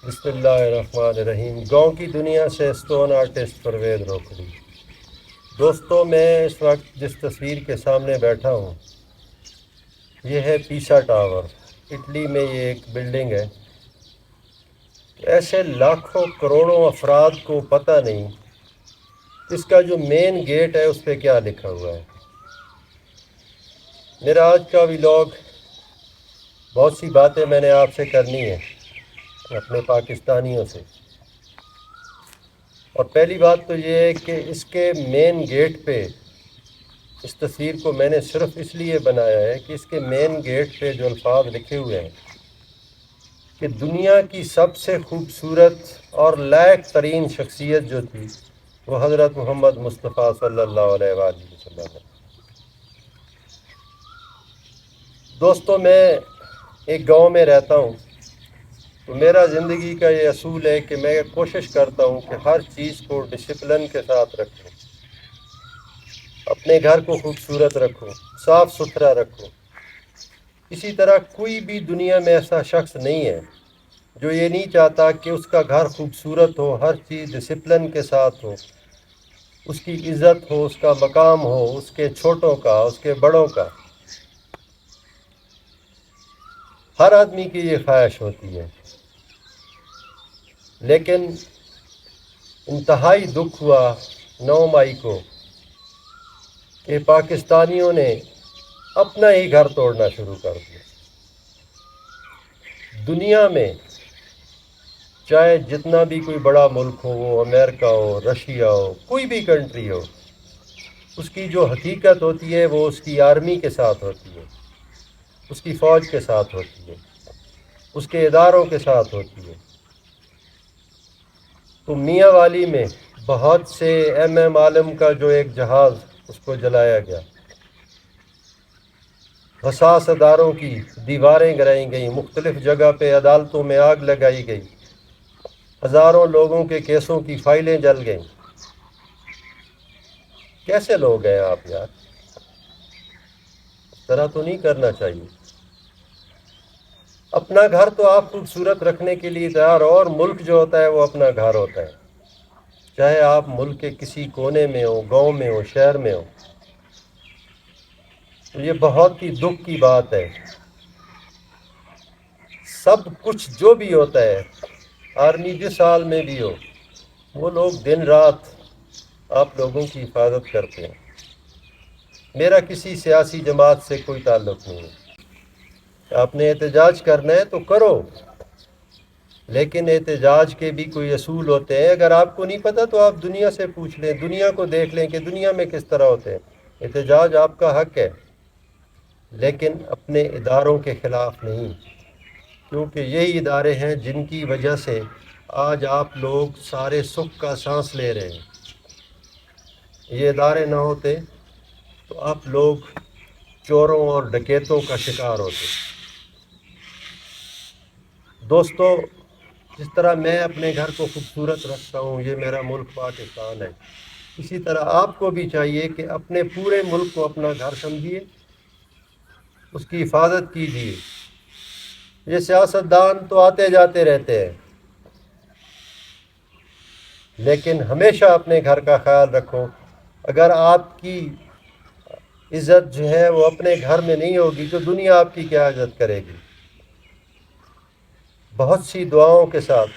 بسم اللہ الرحمن الرحیم۔ گاؤں کی دنیا سے اسٹون آرٹسٹ پرویز روکڑی۔ دوستوں، میں اس وقت جس تصویر کے سامنے بیٹھا ہوں یہ ہے پیسا ٹاور، اٹلی میں یہ ایک بلڈنگ ہے۔ ایسے لاکھوں کروڑوں افراد کو پتہ نہیں اس کا جو مین گیٹ ہے اس پہ کیا لکھا ہوا ہے۔ میرا آج کا ولاگ بہت سی باتیں میں نے آپ سے کرنی ہے اپنے پاکستانیوں سے، اور پہلی بات تو یہ ہے کہ اس کے مین گیٹ پہ اس تصویر کو میں نے صرف اس لیے بنایا ہے کہ اس کے مین گیٹ پہ جو الفاظ لکھے ہوئے ہیں کہ دنیا کی سب سے خوبصورت اور لائق ترین شخصیت جو تھی وہ حضرت محمد مصطفیٰ صلی اللہ علیہ وآلہ وسلم ہے۔ دوستوں، میں ایک گاؤں میں رہتا ہوں، تو میرا زندگی کا یہ اصول ہے کہ میں کوشش کرتا ہوں کہ ہر چیز کو ڈسپلن کے ساتھ رکھوں، اپنے گھر کو خوبصورت رکھوں، صاف ستھرا رکھوں۔ اسی طرح کوئی بھی دنیا میں ایسا شخص نہیں ہے جو یہ نہیں چاہتا کہ اس کا گھر خوبصورت ہو، ہر چیز ڈسپلن کے ساتھ ہو، اس کی عزت ہو، اس کا مقام ہو، اس کے چھوٹوں کا، اس کے بڑوں کا۔ ہر آدمی کی یہ خواہش ہوتی ہے، لیکن انتہائی دکھ ہوا 9 مئی کو کہ پاکستانیوں نے اپنا ہی گھر توڑنا شروع کر دیا۔ دنیا میں چاہے جتنا بھی کوئی بڑا ملک ہو، وہ امریکہ ہو، رشیا ہو، کوئی بھی کنٹری ہو، اس کی جو حقیقت ہوتی ہے وہ اس کی آرمی کے ساتھ ہوتی ہے، اس کی فوج کے ساتھ ہوتی ہے، اس کے اداروں کے ساتھ ہوتی ہے۔ تو میاں والی میں بہت سے ایم عالم کا جو ایک جہاز اس کو جلایا گیا، حساس اداروں کی دیواریں گرائی گئیں، مختلف جگہ پہ عدالتوں میں آگ لگائی گئی، ہزاروں لوگوں کے کیسوں کی فائلیں جل گئیں۔ کیسے لوگ ہیں آپ یار؟ اس طرح تو نہیں کرنا چاہیے۔ اپنا گھر تو آپ خوبصورت رکھنے کے لیے تیار ہو، اور ملک جو ہوتا ہے وہ اپنا گھر ہوتا ہے، چاہے آپ ملک کے کسی کونے میں ہو، گاؤں میں ہو، شہر میں ہو۔ تو یہ بہت ہی دکھ کی بات ہے۔ سب کچھ جو بھی ہوتا ہے، آرمی جس حال میں بھی ہو، وہ لوگ دن رات آپ لوگوں کی حفاظت کرتے ہیں۔ میرا کسی سیاسی جماعت سے کوئی تعلق نہیں ہے۔ آپ نے احتجاج کرنا ہے تو کرو، لیکن احتجاج کے بھی کوئی اصول ہوتے ہیں۔ اگر آپ کو نہیں پتہ تو آپ دنیا سے پوچھ لیں، دنیا کو دیکھ لیں کہ دنیا میں کس طرح ہوتے ہیں۔ احتجاج آپ کا حق ہے، لیکن اپنے اداروں کے خلاف نہیں، کیونکہ یہی ادارے ہیں جن کی وجہ سے آج آپ لوگ سارے سکھ کا سانس لے رہے ہیں۔ یہ ادارے نہ ہوتے تو آپ لوگ چوروں اور ڈکیتوں کا شکار ہوتے۔ دوستو، جس طرح میں اپنے گھر کو خوبصورت رکھتا ہوں، یہ میرا ملک پاکستان ہے، اسی طرح آپ کو بھی چاہیے کہ اپنے پورے ملک کو اپنا گھر سمجھیے، اس کی حفاظت کیجیے۔ یہ سیاستدان تو آتے جاتے رہتے ہیں، لیکن ہمیشہ اپنے گھر کا خیال رکھو۔ اگر آپ کی عزت جو ہے وہ اپنے گھر میں نہیں ہوگی تو دنیا آپ کی کیا عزت کرے گی؟ بہت سی دعاؤں کے ساتھ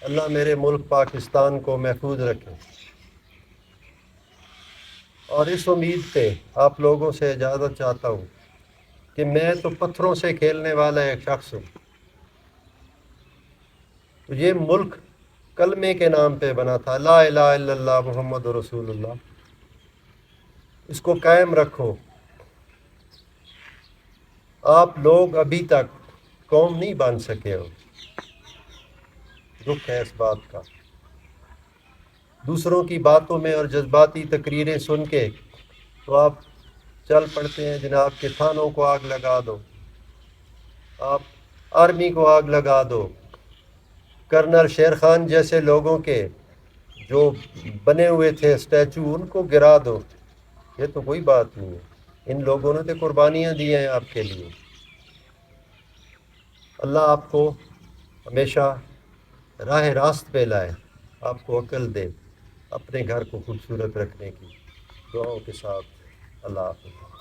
اللہ میرے ملک پاکستان کو محفوظ رکھے، اور اس امید پہ آپ لوگوں سے اجازت چاہتا ہوں کہ میں تو پتھروں سے کھیلنے والا ایک شخص ہوں۔ تو یہ ملک کلمے کے نام پہ بنا تھا، لا الہ الا اللہ محمد رسول اللہ۔ اس کو قائم رکھو۔ آپ لوگ ابھی تک قوم نہیں بن سکے ہو، دکھ ہے اس بات کا۔ دوسروں کی باتوں میں اور جذباتی تقریریں سن کے تو آپ چل پڑتے ہیں جناب کہ تھانوں کو آگ لگا دو، آپ آرمی کو آگ لگا دو، کرنل شیر خان جیسے لوگوں کے جو بنے ہوئے تھے اسٹیچو ان کو گرا دو۔ یہ تو کوئی بات نہیں ہے، ان لوگوں نے تو قربانیاں دی ہیں آپ کے لیے۔ اللہ آپ کو ہمیشہ راہ راست پہ لائے، آپ کو عقل دے اپنے گھر کو خوبصورت رکھنے کی۔ دعاؤں کے ساتھ اللہ حافظ۔